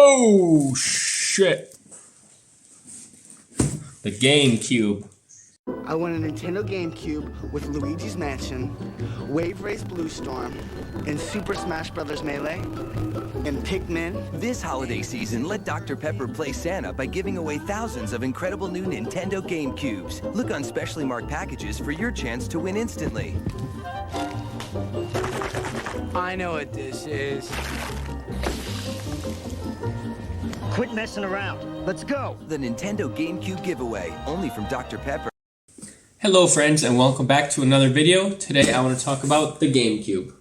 Oh, shit. The GameCube. I want a Nintendo GameCube with Luigi's Mansion, Wave Race Blue Storm, and Super Smash Bros. Melee, and Pikmin. This holiday season, let Dr. Pepper play Santa by giving away thousands of incredible new Nintendo GameCubes. Look on specially marked packages for your chance to win instantly. I know what this is. Quit messing around. Let's go. The Nintendo GameCube giveaway, only from Dr. Pepper. Hello friends and welcome back to another video. Today I want to talk about the GameCube.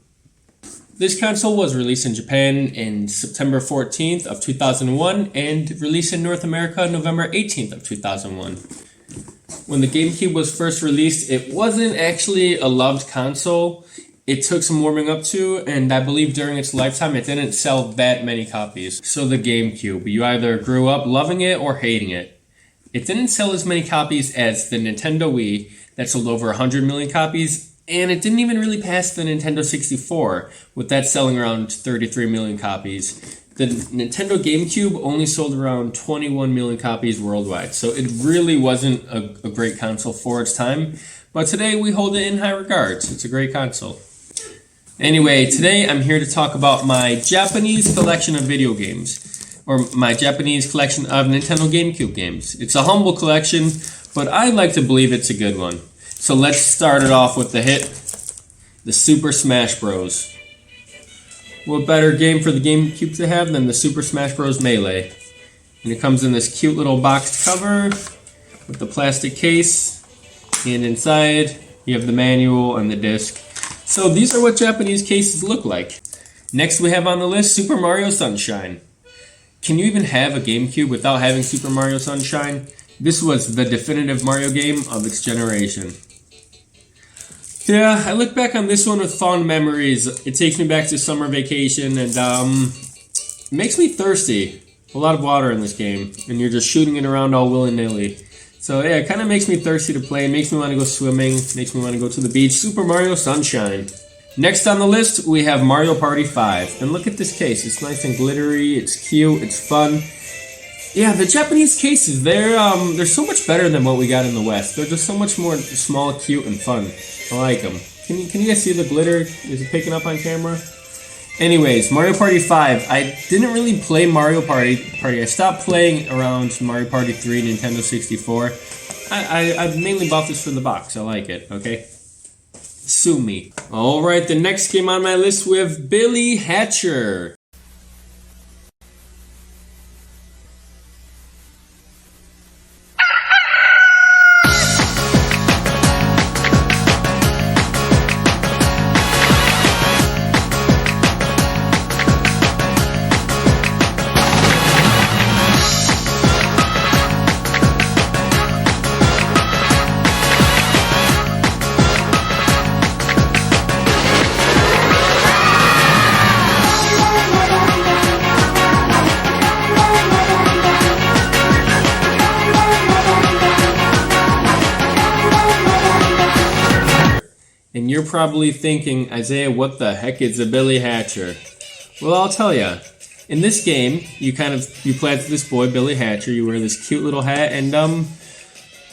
This console was released in Japan in September 14th of 2001 and released in North America November 18th of 2001. When the GameCube was first released, it wasn't actually a loved console. It took some warming up to, and I believe during its lifetime it didn't sell that many copies. So the GameCube, you either grew up loving it or hating it. It didn't sell as many copies as the Nintendo Wii, that sold over 100 million copies, and it didn't even really pass the Nintendo 64, with that selling around 33 million copies. The Nintendo GameCube only sold around 21 million copies worldwide, so it really wasn't a great console for its time, but today we hold it in high regards. It's a great console. Anyway, today I'm here to talk about my Japanese collection of video games, or my Japanese collection of Nintendo GameCube games. It's a humble collection, but I like to believe it's a good one. So let's start it off with the hit, the Super Smash Bros. What better game for the GameCube to have than the Super Smash Bros. Melee? And it comes in this cute little boxed cover with the plastic case, and inside you have the manual and the disc. So these are what Japanese cases look like. Next we have on the list Super Mario Sunshine. Can you even have a GameCube without having Super Mario Sunshine? This was the definitive Mario game of its generation. Yeah, I look back on this one with fond memories. It takes me back to summer vacation and it makes me thirsty. A lot of water in this game, and you're just shooting it around all willy-nilly. So yeah, it kind of makes me thirsty to play. It makes me want to go swimming, makes me want to go to the beach. Super Mario Sunshine. Next on the list, we have Mario Party 5. And look at this case. It's nice and glittery, it's cute, it's fun. Yeah, the Japanese cases, they're so much better than what we got in the West. They're just so much more small, cute, and fun. I like them. Can you guys see the glitter? Is it picking up on camera? Anyways, Mario Party 5. I didn't really play Mario Party. I stopped playing around Mario Party 3, Nintendo 64. I mainly bought this for the box. I like it, okay? Sue me. Alright, the next game on my list we have Billy Hatcher. And you're probably thinking, Isaiah, what the heck is a Billy Hatcher? Well, I'll tell you. In this game, you play as this boy, Billy Hatcher. You wear this cute little hat, and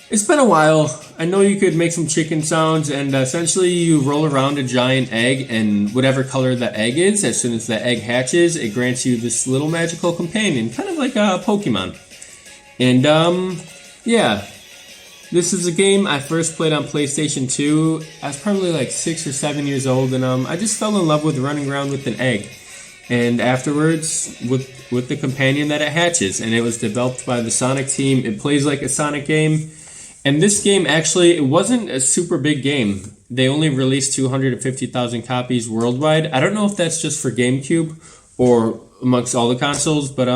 it's been a while. I know you could make some chicken sounds, and essentially you roll around a giant egg, and whatever color the egg is, as soon as the egg hatches, it grants you this little magical companion, kind of like a Pokemon. And yeah. This is a game I first played on PlayStation 2. I was probably like 6 or 7 years old, and I just fell in love with running around with an egg. And afterwards, with the companion that it hatches. And it was developed by the Sonic team. It plays like a Sonic game. And this game, actually, it wasn't a super big game. They only released 250,000 copies worldwide. I don't know if that's just for GameCube or amongst all the consoles, but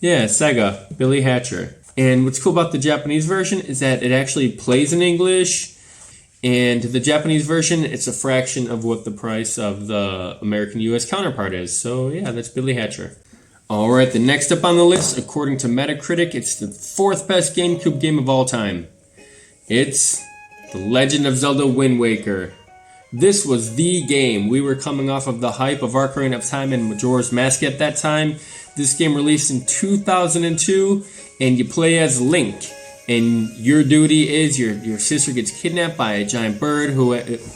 yeah, Sega, Billy Hatcher. And what's cool about the Japanese version is that it actually plays in English, and the Japanese version, it's a fraction of what the price of the American US counterpart is. So yeah, that's Billy Hatcher. Alright, the next up on the list, according to Metacritic, it's the 4th best GameCube game of all time. It's The Legend of Zelda Wind Waker. This was the game. We were coming off of the hype of Ocarina of Time and Majora's Mask at that time. This game released in 2002, and you play as Link. And your duty is your sister gets kidnapped by a giant bird who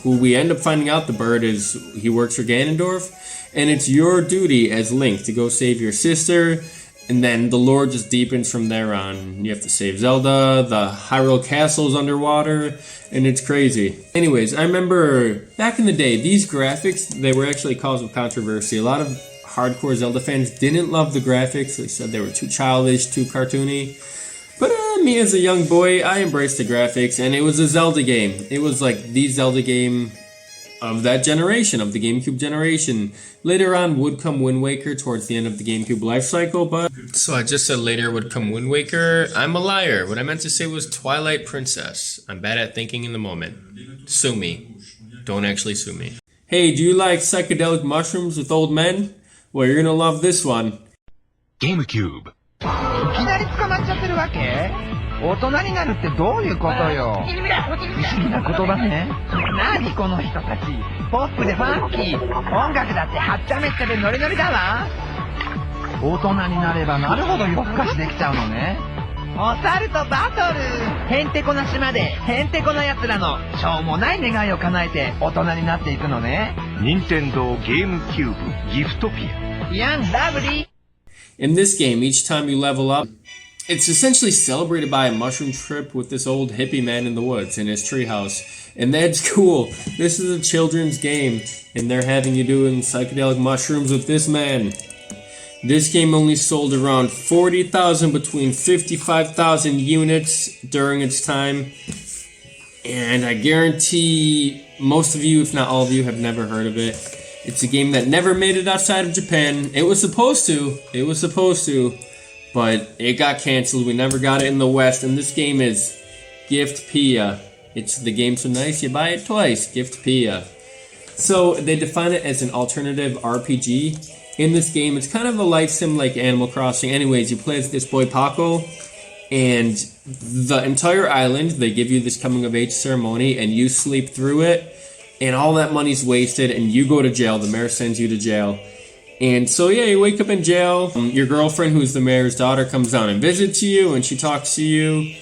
we end up finding out the bird he works for Ganondorf, and it's your duty as Link to go save your sister. And then the lore just deepens from there on. You have to save Zelda, the Hyrule Castle's underwater, and it's crazy. Anyways, I remember back in the day, these graphics, they were actually a cause of controversy. A lot of hardcore Zelda fans didn't love the graphics. They said they were too childish, too cartoony. But me as a young boy, I embraced the graphics, and it was a Zelda game. It was like the Zelda game of that generation, of the GameCube generation. Later on would come Wind Waker towards the end of the GameCube life cycle, but... So I just said later would come Wind Waker. I'm a liar. What I meant to say was Twilight Princess. I'm bad at thinking in the moment. Sue me. Don't actually sue me. Hey, do you like psychedelic mushrooms with old men? Well, you're gonna love this one. Gamecube. いきなり捕まっちゃってるわけ？大人になるってどういうことよ？不思議な言葉ね。何この人たち。ポップでファンキー。音楽だってはっちゃめっちゃでノリノリだわ。大人になればなるほど夜更かしできちゃうのね。お猿とバトル。へんてこな島でへんてこな奴らのしょうもない願いを叶えて大人になっていくのね。任天堂ゲームキューブギフトピア。ヤンラブリー。In this game, each time you level up, it's essentially celebrated by a mushroom trip with this old hippie man in the woods in his treehouse. And that's cool. This is a children's game, and they're having you doing psychedelic mushrooms with this man. This game only sold around 40,000 between 55,000 units during its time. And I guarantee most of you, if not all of you, have never heard of it. It's a game that never made it outside of Japan. It was supposed to, but it got canceled. We never got it in the West, and this game is Gift Pia. It's the game so nice you buy it twice, Gift Pia. So they define it as an alternative RPG. In this game, it's kind of a life sim like Animal Crossing. Anyways, you play as this boy Paco, and the entire island, they give you this coming of age ceremony, and you sleep through it. And all that money's wasted, and you go to jail. The mayor sends you to jail. And so, yeah, you wake up in jail. Your girlfriend, who's the mayor's daughter, comes down and visits you, and she talks to you.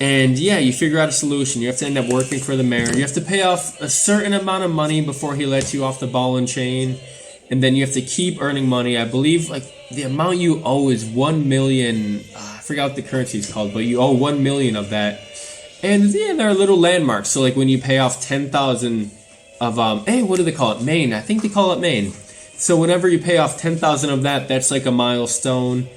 And, yeah, you figure out a solution. You have to end up working for the mayor. You have to pay off a certain amount of money before he lets you off the ball and chain. And then you have to keep earning money. I believe, like, the amount you owe is 1 million. I forgot what the currency is called, but you owe 1 million of that. And yeah, there are little landmarks. So like when you pay off 10,000 of hey, what do they call it? Maine. I think they call it Maine. So whenever you pay off 10,000 of that, that's like a milestone.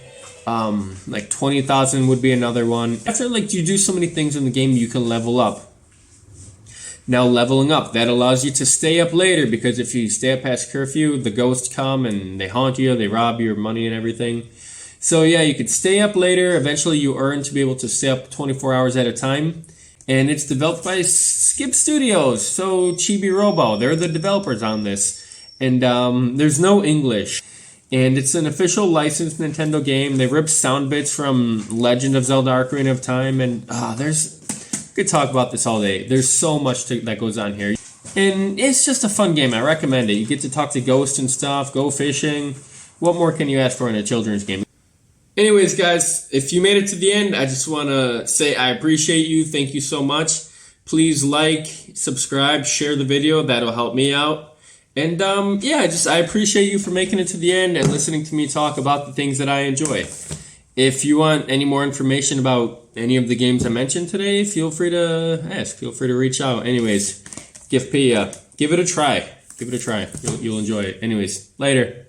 Like 20,000 would be another one. After like you do so many things in the game, you can level up. Now leveling up, that allows you to stay up later, because if you stay up past curfew, the ghosts come and they haunt you, they rob your money and everything. So yeah, you could stay up later. Eventually you earn to be able to stay up 24 hours at a time. And it's developed by Skip Studios, so Chibi Robo. They're the developers on this. And there's no English. And it's an official licensed Nintendo game. They ripped sound bits from Legend of Zelda Ocarina of Time. And we could talk about this all day. There's so much that goes on here. And it's just a fun game. I recommend it. You get to talk to ghosts and stuff, go fishing. What more can you ask for in a children's game? Anyways, guys, if you made it to the end, I just want to say I appreciate you. Thank you so much. Please like, subscribe, share the video. That'll help me out. And yeah, I appreciate you for making it to the end and listening to me talk about the things that I enjoy. If you want any more information about any of the games I mentioned today, feel free to ask. Feel free to reach out. Anyways, give it a try. Give it a try. You'll enjoy it. Anyways, later.